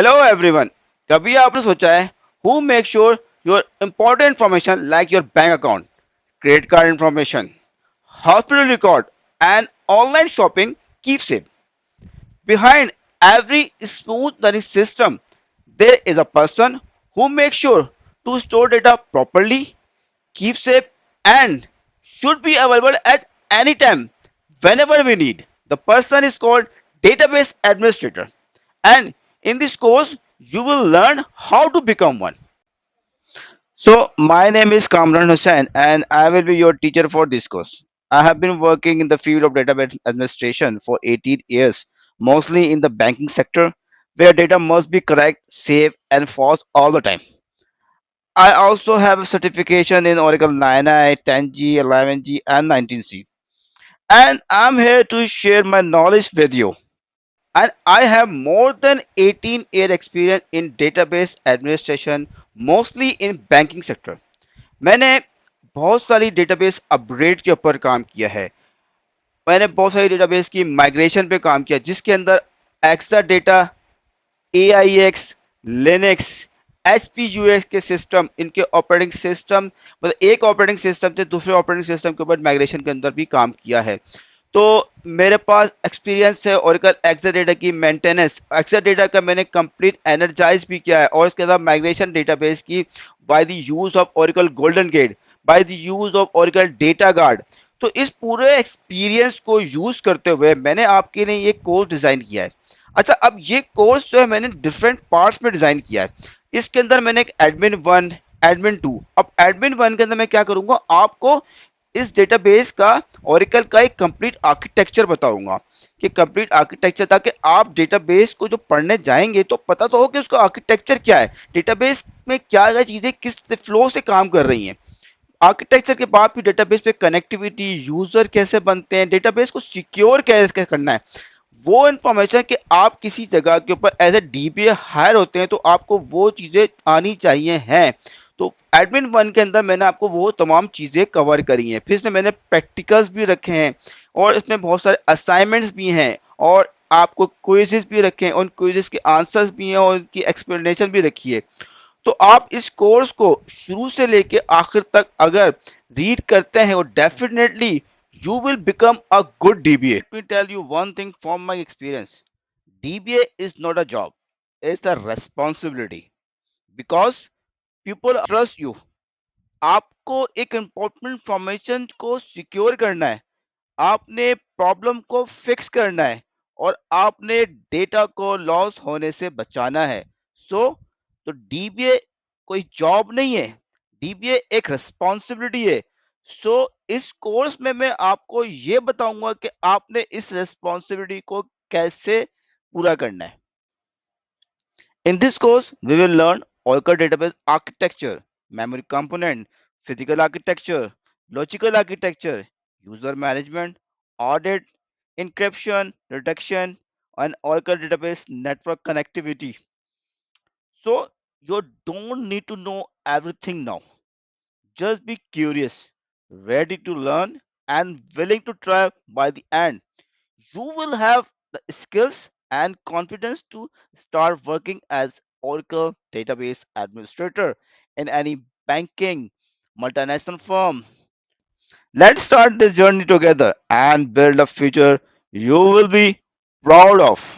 Hello everyone. कभी आपने सोचा है who make sure your important information like your bank account, credit card information, hospital record, and online shopping keep safe? Behind every smooth running system, there is a person who makes sure to store data properly, keep safe, and should be available at any time whenever we need. The person is called database administrator. And in this course, you will learn how to become one. So, my name is Kamran Hussain, and I will be your teacher for this course. I have been working in the field of database administration for 18 years, mostly in the banking sector, where data must be correct, safe, and false all the time. I also have a certification in Oracle 9i, 10G, 11G, and 19C. And I'm here to share my knowledge with you. And I have more than 18 year experience in database administration, mostly in banking sector. मैंने बहुत सारी database upgrade के ऊपर काम किया है। मैंने बहुत सारी डेटाबेस की माइग्रेशन पे काम किया जिसके अंदर Exadata, AIX, Linux, HPUX के सिस्टम, इनके ऑपरेटिंग सिस्टम, मतलब एक ऑपरेटिंग सिस्टम से दूसरे ऑपरेटिंग सिस्टम के ऊपर माइग्रेशन के अंदर भी काम किया है। तो मेरे पास एक्सपीरियंस है ओरेकल एक्साडेटा की मेंटेनेंस, एक्साडेटा का मैंने कंप्लीट एनर्जाइज भी किया है, और इसके साथ माइग्रेशन डेटाबेस की by the use of Oracle golden gate, by the use of Oracle data guard. तो इस पूरे एक्सपीरियंस को यूज करते हुए मैंने आपके लिए ये कोर्स डिजाइन किया है। अच्छा, अब ये कोर्स जो है मैंने डिफरेंट पार्ट्स में डिजाइन किया है। इसके अंदर मैंने एक एडमिन वन, एडमिन टू। अब एडमिन वन के अंदर मैं क्या करूंगा, आपको इस डेटाबेस का, ओरेकल का एक कंप्लीट आर्किटेक्चर बताऊंगा कि कंप्लीट आर्किटेक्चर, ताकि आप डेटाबेस को जो पढ़ने जाएंगे तो पता तो हो कि उसका आर्किटेक्चर क्या है, डेटाबेस में क्या क्या चीजें किस फ्लो से काम कर रही हैं। आर्किटेक्चर के बाद भी डेटाबेस पे कनेक्टिविटी, यूजर कैसे बनते हैं, डेटाबेस को सिक्योर कैसे करना है, वो इंफॉर्मेशन कि आप किसी जगह के ऊपर एज ए डीबीए हायर होते हैं तो आपको वो चीजें आनी चाहिए हैं। तो एडमिन वन के अंदर मैंने आपको वो तमाम चीजें कवर करी हैं। फिर से मैंने प्रैक्टिकल्स भी रखे हैं, और इसमें बहुत सारे असाइनमेंट्स भी हैं, और आपको क्विजेस भी रखे हैं, उन क्विजेस के आंसर्स भी हैं, और उनकी एक्सप्लेनेशन भी रखी है। तो आप इस कोर्स को शुरू से लेके आखिर तक अगर रीड करते हैं, और definitely you will become a good DBA. Let me tell you one thing from my experience. DBA is not a job, it's a responsibility, because people trust you. आपको एक important information को secure करना है, आपने problem को fix करना है, और आपने डेटा को लॉस होने से बचाना है। सो तो डीबीए कोई जॉब नहीं है, डीबीए एक रिस्पॉन्सिबिलिटी है। सो इस कोर्स में मैं आपको ये बताऊंगा कि आपने इस रिस्पॉन्सिबिलिटी को कैसे पूरा करना है। In this course, we will learn Oracle database architecture, memory component, physical architecture, logical architecture, user management, audit, encryption, reduction, and Oracle database network connectivity. So you don't need to know everything now. Just be curious, ready to learn, and willing to try by the end. You will have the skills and confidence to start working as Oracle database administrator in any banking multinational firm. Let's start this journey together and build a future you will be proud of.